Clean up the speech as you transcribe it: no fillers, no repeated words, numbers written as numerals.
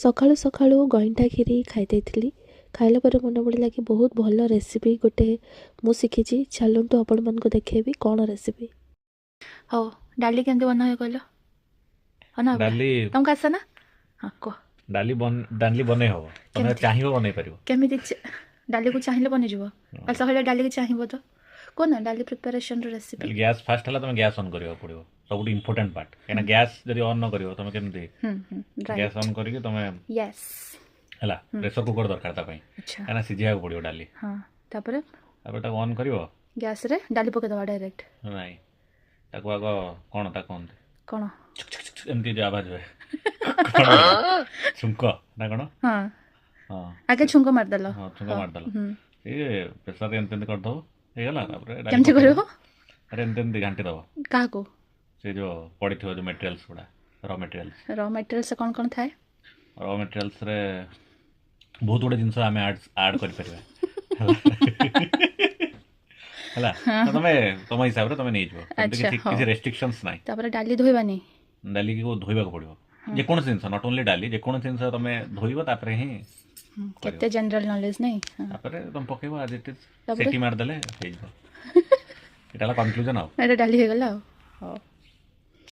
सकाळु सकाळु गईंठा खीरी खाई खाइला पर मन पड़ा कि बहुत भल रेसिपी गोटे मु शिखी चलतु आपण मन को देखेबी कौन रेसिपी। हो डाली केमती बना हुए कहल बना डाली तुमको आसे ना हाँ कह डाली बने हबो तमे केमती? चाहिबो बनै परिबो। केमी डाली को चाहिए बन जाव कल सकाଳେ डाली की चाहिए तो कौन डाली प्रिपेरेशन रेसिपी गैस फास्ट हला तमे गैस ऑन करियो पड़िबो सब इंपोर्टेंट पार्ट एना गैस जदी ऑन न करियो तमे केमती गैस ऑन करिके तमे यस हला प्रेशर कुकर दरकार ता पई अच्छा एना सिजिया पड़ियो डाली हाँ तापर तापर ता ऑन करियो गैस रे डाली पके दवा डायरेक्ट नाही ताको आगो कोन ता कोन कौन एमती जो आवाज होय कोन छुंको ना कोन हाँ हां आगे छुंको मार दलो हां छुंको मार दलो ए प्रेशर एमते कर दो हे गला तापर केमती करियो अरे एमते घंटे दबो काहा को से जो पड़ी थो जो मटेरियल्स गुड़ा रॉ मटेरियल से कौन कौन थाए रॉ मटेरियल्स रे बहुत गुडे जिंस आमे ऐड करि परिबा हला तो तमे हिसाब रे तमे नै जबो अच्छा, किसी रेस्ट्रिक्शंस नाही तापर डाली धोइबानी डाली को धोइबा को पड़िबो जे कोन जिंस नॉट ओनली डाली जे कोन जिंस तमे धोइबो तापर ही केते जनरल नॉलेज नहीं तापर तुम पकेबो आज इट तापरे? सेटी मार दले हे जबो एटाला कंक्लूजन आउ एटा डाली हो गला हो